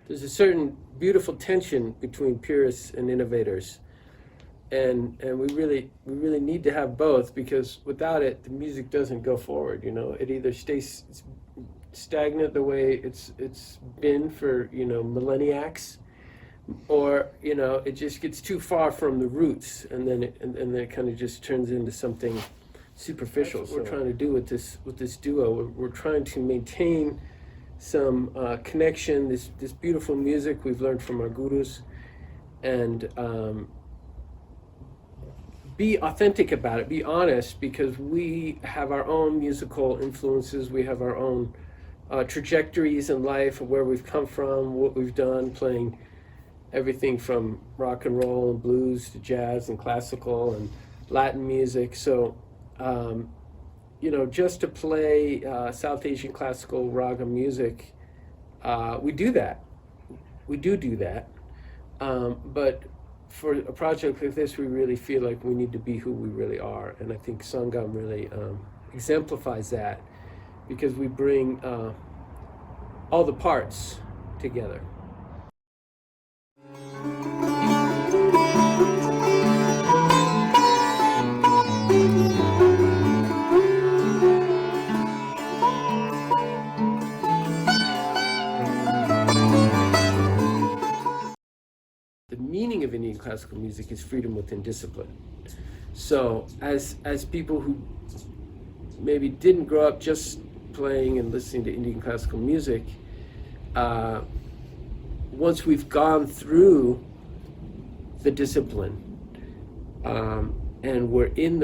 there's a certain beautiful tension between purists and innovators, and we really need to have both, because without it, the music doesn't go forward. You know, it either stays stagnant the way it's been for, you know, millenniacs, or, you know, it just gets too far from the roots, and then it kind of just turns into something superficial. That's what we're trying to do with this duo. We're trying to maintain some connection, this beautiful music we've learned from our gurus, and be authentic about it, be honest, because we have our own musical influences, we have our own trajectories in life of where we've come from, what we've done, playing everything from rock and roll and blues to jazz and classical and Latin music. So, you know, just to play South Asian classical raga music, we do that. We do that. But for a project like this, we really feel like we need to be who we really are. And I think Sangam really exemplifies that, because we bring all the parts together. The meaning of Indian classical music is freedom within discipline. So as people who maybe didn't grow up just playing and listening to Indian classical music, once we've gone through the discipline, and we're in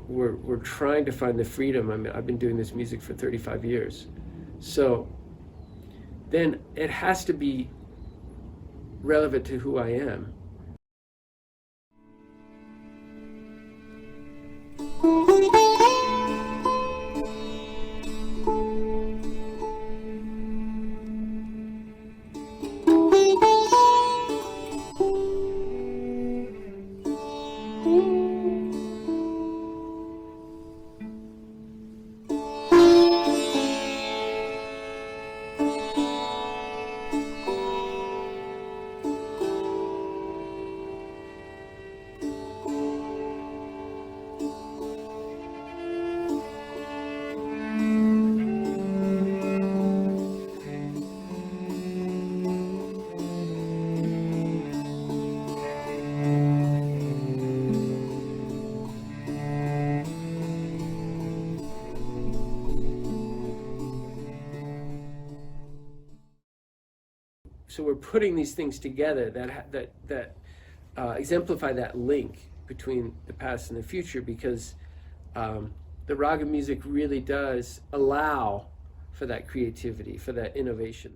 we're trying to find the freedom. I mean, I've been doing this music for 35 years, so then it has to be relevant to who I am. So we're putting these things together that exemplify that link between the past and the future, because the raga music really does allow for that creativity, for that innovation.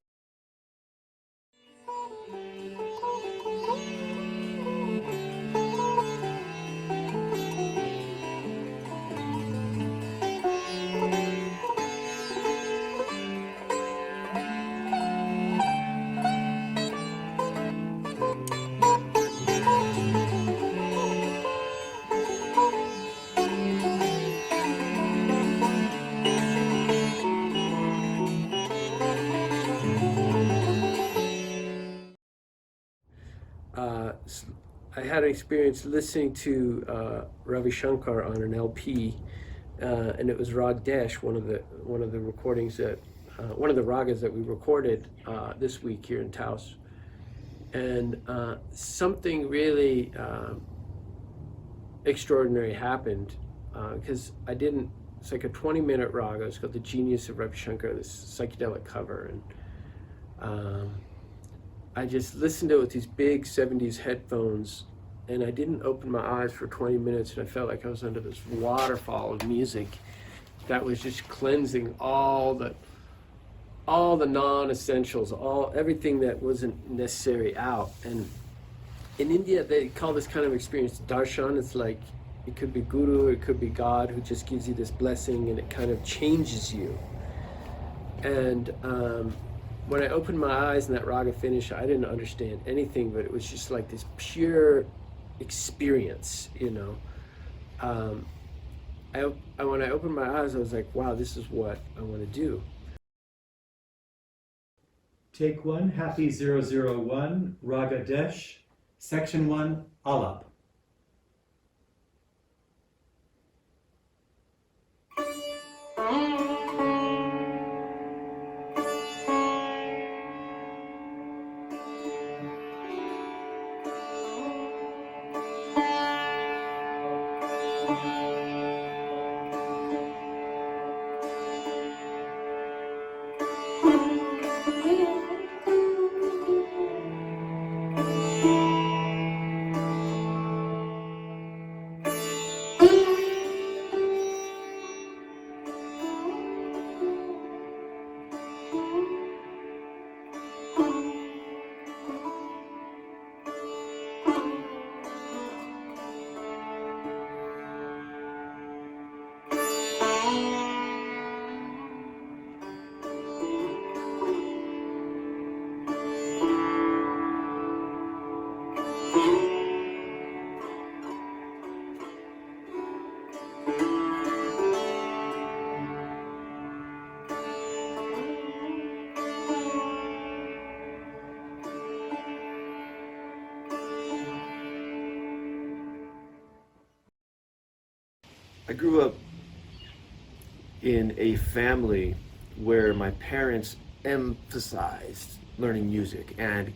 I had an experience listening to Ravi Shankar on an LP, and it was Rag Desh, one of the recordings that one of the ragas that we recorded this week here in Taos, and something really extraordinary happened, because it's like a 20-minute raga. It's called The Genius of Ravi Shankar, this psychedelic cover, and I just listened to it with these big 70s headphones, and I didn't open my eyes for 20 minutes, and I felt like I was under this waterfall of music that was just cleansing all the non-essentials, everything that wasn't necessary out. And in India, they call this kind of experience darshan. It's like, it could be guru, it could be God, who just gives you this blessing, and it kind of changes you. And when I opened my eyes and that raga finished, I didn't understand anything, but it was just like this pure experience, you know. When I opened my eyes, I was like, wow, this is what I want to do. Take 1, Happy 001, Raga Desh, Section 1, Alap. I grew up in a family where my parents emphasized learning music, and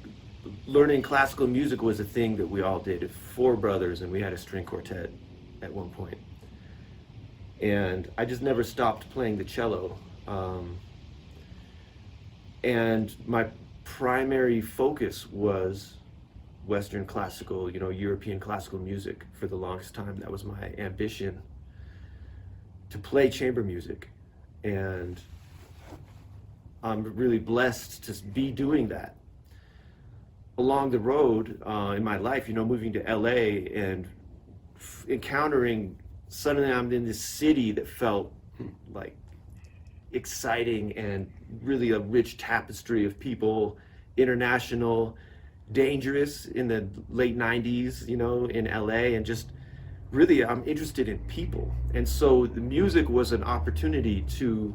learning classical music was a thing that we all did. Four brothers, and we had a string quartet at one point. And I just never stopped playing the cello. And my primary focus was Western classical, European classical music for the longest time. That was my ambition, to play chamber music. And I'm really blessed to be doing that. Along the road in my life, moving to LA and encountering, suddenly I'm in this city that felt like exciting and really a rich tapestry of people, international, dangerous in the late 90s, in LA, and just really I'm interested in people. And so the music was an opportunity to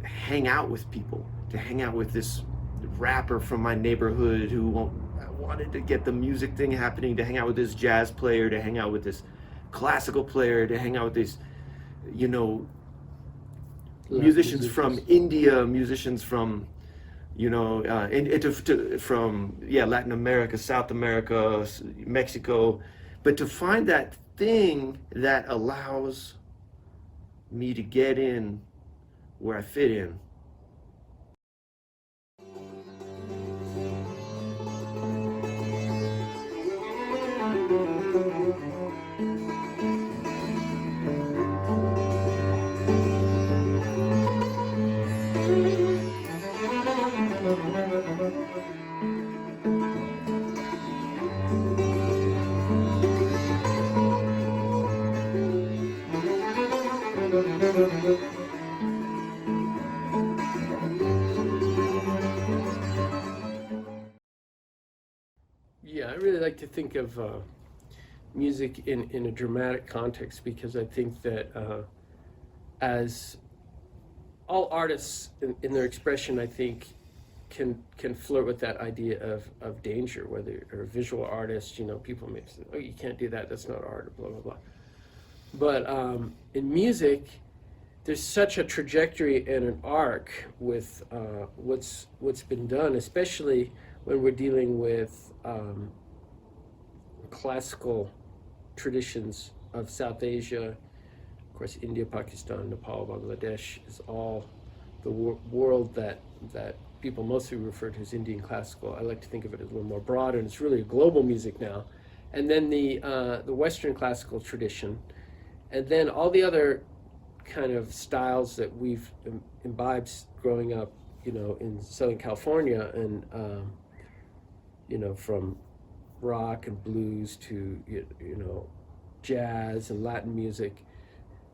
hang out with people, to hang out with this rapper from my neighborhood who wanted to get the music thing happening, to hang out with this jazz player, to hang out with this classical player, to hang out with these, musicians from India, musicians from, from Latin America, South America, Mexico, but to find that thing that allows me to get in where I fit in. Yeah, I really like to think of music in a dramatic context, because I think that as all artists in their expression, I think, can flirt with that idea of danger, whether you're a visual artist, people may say, oh, you can't do that, that's not art, blah, blah, blah. But in music, there's such a trajectory and an arc with what's been done, especially when we're dealing with classical traditions of South Asia. Of course, India, Pakistan, Nepal, Bangladesh is all the world that people mostly refer to as Indian classical. I like to think of it as a little more broad, and it's really a global music now. And then the Western classical tradition, and then all the other kind of styles that we've imbibed growing up, in Southern California, and from rock and blues to jazz and Latin music,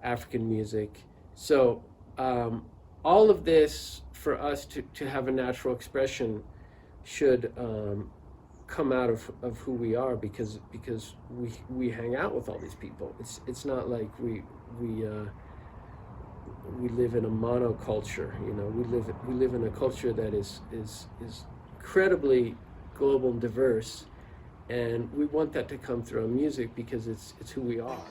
African music. So all of this, for us to have a natural expression, should come out of who we are, because we hang out with all these people. It's not like we live in a monoculture. You know, we live in a culture that is incredibly global and diverse, and we want that to come through our music because it's who we are.